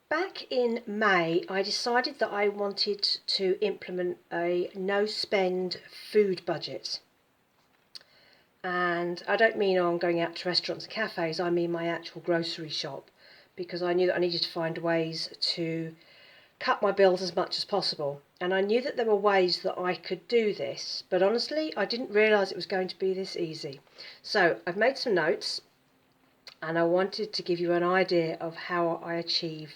Back in May, I decided that I wanted to implement a no-spend food budget. And I don't mean on going out to restaurants and cafes, I mean my actual grocery shop, because I knew that I needed to find ways to cut my bills as much as possible. And I knew that there were ways that I could do this, but honestly, I didn't realise it was going to be this easy. So I've made some notes, and I wanted to give you an idea of how I achieve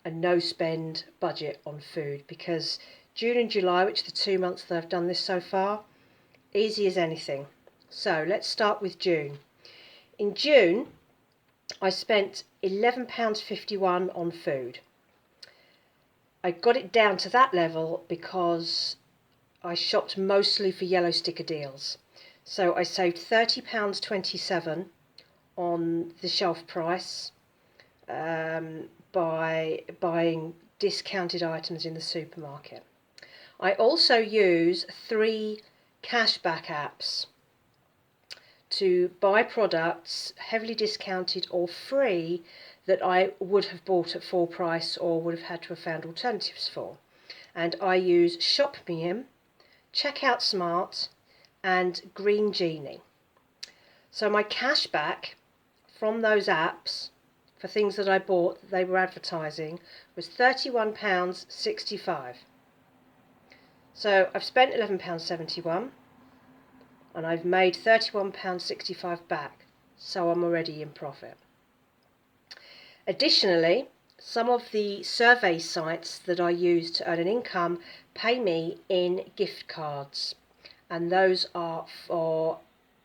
a no-spend budget on food, because June and July, which are the 2 months that I've done this so far, easy as anything. So let's start with June. In June, I spent £11.51 on food. I got it down to that level because I shopped mostly for yellow sticker deals. So I saved £30.27 on the shelf price by buying discounted items in the supermarket. I also use 3 cashback apps to buy products heavily discounted or free that I would have bought at full price or would have had to have found alternatives for. And I use ShopMeIn, Checkout Smart and Green Genie. So my cashback from those apps for things that I bought that they were advertising was £31.65. So I've spent £11.71 and I've made £31.65 back, so I'm already in profit. Additionally, some of the survey sites that I use to earn an income pay me in gift cards, and those are for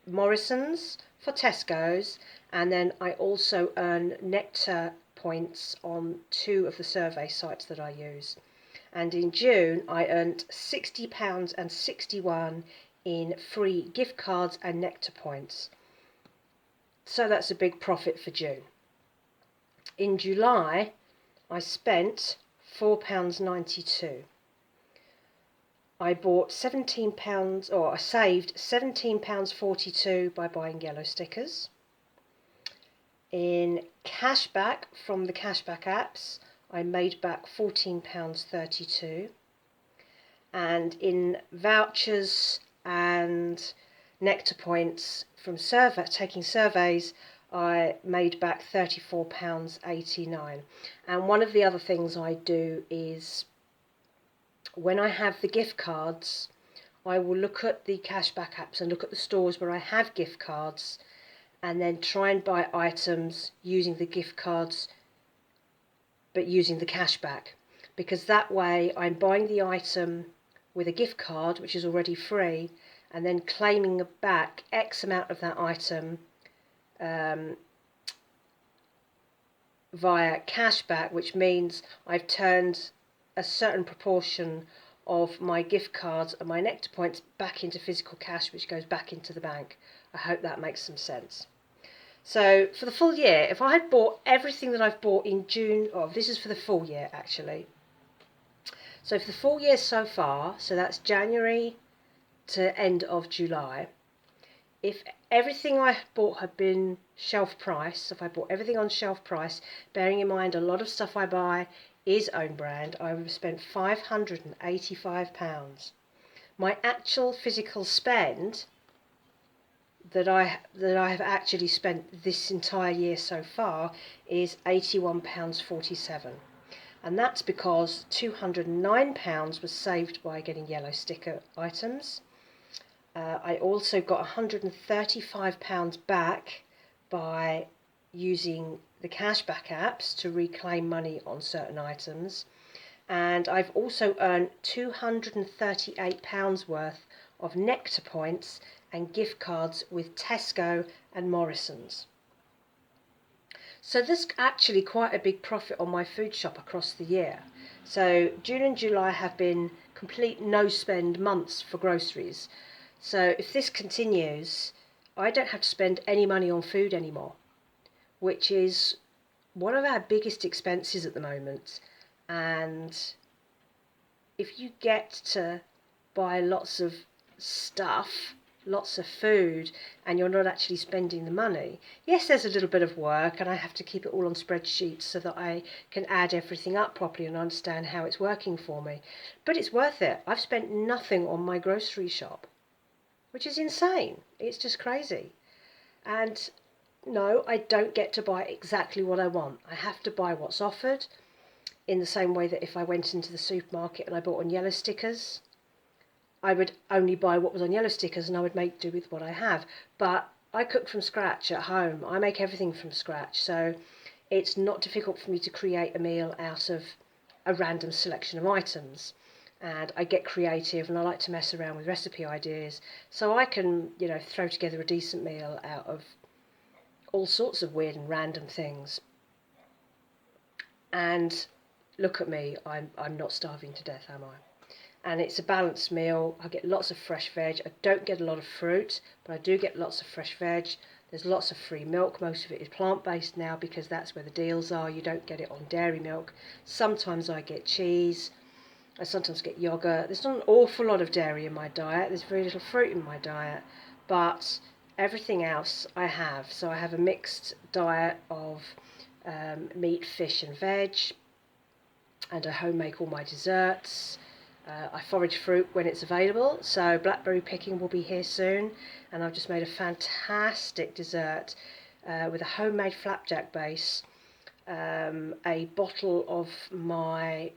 Morrison's, for Tesco's, and then I also earn Nectar points on 2 of the survey sites that I use. And in June I earned £60.61 in free gift cards and Nectar points. So that's a big profit for June. In July I spent £4.92. I bought £17, or I saved £17.42 by buying yellow stickers. In cashback from the cashback apps, I made back £14.32. And in vouchers and Nectar points from taking surveys, I made back £34.89. And one of the other things I do is, when I have the gift cards, I will look at the cashback apps and look at the stores where I have gift cards and then try and buy items using the gift cards but using the cashback, because that way I'm buying the item with a gift card which is already free and then claiming back X amount of that item via cashback, which means I've turned a certain proportion of my gift cards and my Nectar points back into physical cash, which goes back into the bank. I hope that makes some sense. So for the full year, if I had bought everything that I've bought in June, this is for the full year actually. So for the full year so far, so that's January to end of July, if everything I bought had been shelf price, if I bought everything on shelf price, bearing in mind a lot of stuff I buy is own brand, I would have spent £585. My actual physical spend that I have actually spent this entire year so far is £81.47, and that's because £209 was saved by getting yellow sticker items. I also got £135 back by using the cashback apps to reclaim money on certain items, and I've also earned £238 worth of Nectar points and gift cards with Tesco and Morrison's. So there's actually quite a big profit on my food shop across the year. So June and July have been complete no-spend months for groceries. So if this continues, I don't have to spend any money on food anymore, which is one of our biggest expenses at the moment. And if you get to buy lots of stuff lots of food and you're not actually spending the money. Yes, there's a little bit of work and I have to keep it all on spreadsheets so that I can add everything up properly and understand how it's working for me. But it's worth it. I've spent nothing on my grocery shop, which is insane. It's just crazy. And no, I don't get to buy exactly what I want. I have to buy what's offered, in the same way that if I went into the supermarket and I bought on yellow stickers, I would only buy what was on yellow stickers and I would make do with what I have. But I cook from scratch at home. I make everything from scratch. So it's not difficult for me to create a meal out of a random selection of items. And I get creative and I like to mess around with recipe ideas. So I can, throw together a decent meal out of all sorts of weird and random things. And look at me, I'm not starving to death, am I? And it's a balanced meal. I get lots of fresh veg. I don't get a lot of fruit, but I do get lots of fresh veg. There's lots of free milk. Most of it is plant-based now because that's where the deals are. You don't get it on dairy milk. Sometimes I get cheese. I sometimes get yogurt. There's not an awful lot of dairy in my diet. There's very little fruit in my diet, but everything else I have. So I have a mixed diet of meat, fish and veg, and I home make all my desserts. I forage fruit when it's available, so blackberry picking will be here soon, and I've just made a fantastic dessert with a homemade flapjack base, a bottle of my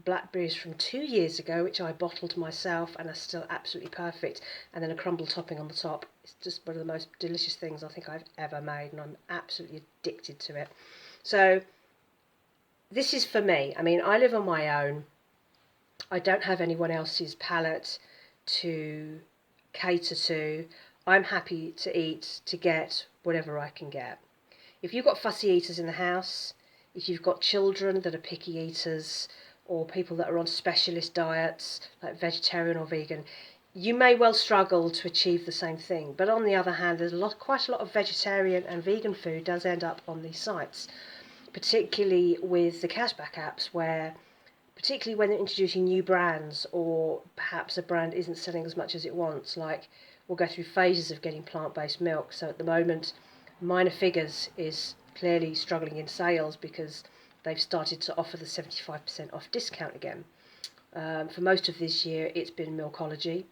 blackberries from 2 years ago, which I bottled myself and are still absolutely perfect, and then a crumble topping on the top. It's just one of the most delicious things I think I've ever made, and I'm absolutely addicted to it. So this is for me. I mean, I live on my own. I don't have anyone else's palate to cater to. I'm happy to eat, to get whatever I can get. If you've got fussy eaters in the house, if you've got children that are picky eaters, or people that are on specialist diets, like vegetarian or vegan, you may well struggle to achieve the same thing. But on the other hand, there's quite a lot of vegetarian and vegan food does end up on these sites, particularly with the cashback apps, particularly when they're introducing new brands, or perhaps a brand isn't selling as much as it wants. Like, we'll go through phases of getting plant-based milk. So at the moment, Minor Figures is clearly struggling in sales because they've started to offer the 75% off discount again. For most of this year, it's been Milkology,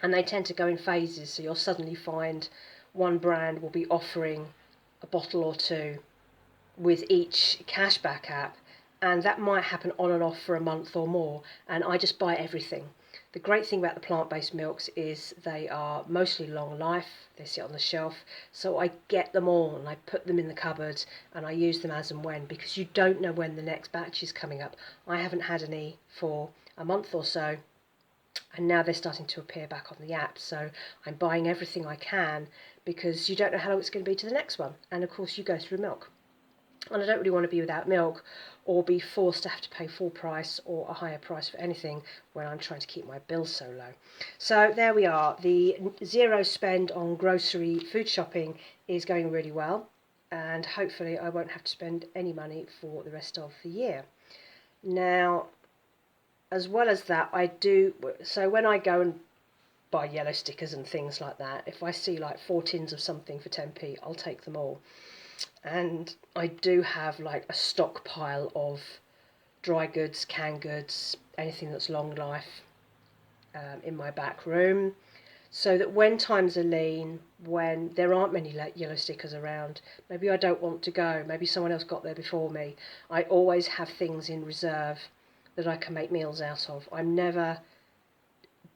and they tend to go in phases. So you'll suddenly find one brand will be offering a bottle or two with each cashback app, and that might happen on and off for a month or more, and I just buy everything. The great thing about the plant-based milks is they are mostly long life, they sit on the shelf, so I get them all and I put them in the cupboard and I use them as and when, because you don't know when the next batch is coming up. I haven't had any for a month or so, and now they're starting to appear back on the app, so I'm buying everything I can because you don't know how long it's going to be to the next one, and of course you go through milk. And I don't really want to be without milk or be forced to have to pay full price or a higher price for anything when I'm trying to keep my bills so low. So there we are. The zero spend on grocery food shopping is going really well, and hopefully I won't have to spend any money for the rest of the year. Now, as well as that, so when I go and buy yellow stickers and things like that, if I see like 4 tins of something for 10p, I'll take them all. And I do have like a stockpile of dry goods, canned goods, anything that's long life in my back room, so that when times are lean, when there aren't many yellow stickers around, maybe I don't want to go, maybe someone else got there before me, I always have things in reserve that I can make meals out of. I'm never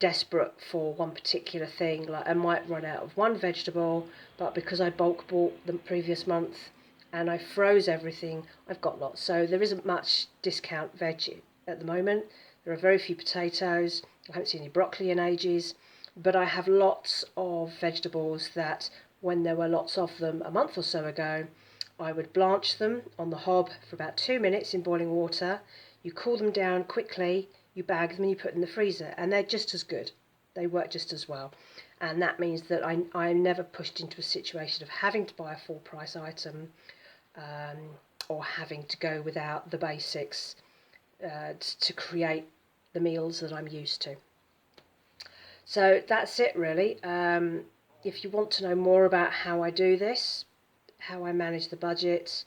desperate for one particular thing. Like, I might run out of one vegetable, but because I bulk bought the previous month and I froze everything, I've got lots. So there isn't much discount veg at the moment. There are very few potatoes. I haven't seen any broccoli in ages, but I have lots of vegetables that when there were lots of them a month or so ago, I would blanch them on the hob for about 2 minutes in boiling water. You cool them down quickly, you bag them and you put them in the freezer, and they're just as good. They work just as well. And that means that I'm never pushed into a situation of having to buy a full price item, or having to go without the basics to create the meals that I'm used to. So that's it really. If you want to know more about how I do this, how I manage the budget,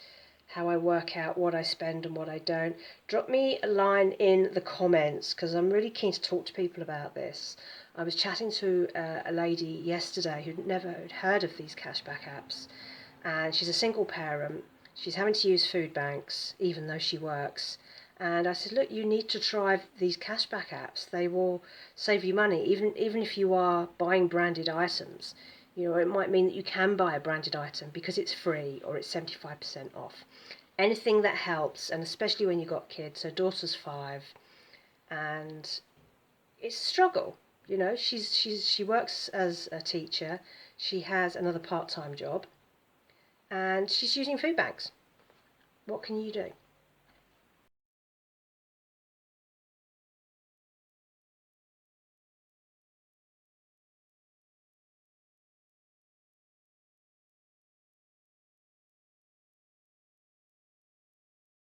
how I work out what I spend and what I don't, drop me a line in the comments because I'm really keen to talk to people about this. I was chatting to a lady yesterday who'd never heard of these cashback apps, and she's a single parent. She's having to use food banks even though she works. And I said, look, you need to try these cashback apps. They will save you money, even if you are buying branded items. You know, it might mean that you can buy a branded item because it's free or it's 75% off. Anything that helps, and especially when you've got kids. Her daughter's 5, and it's a struggle. You know, she works as a teacher. She has another part-time job, and she's using food banks. What can you do?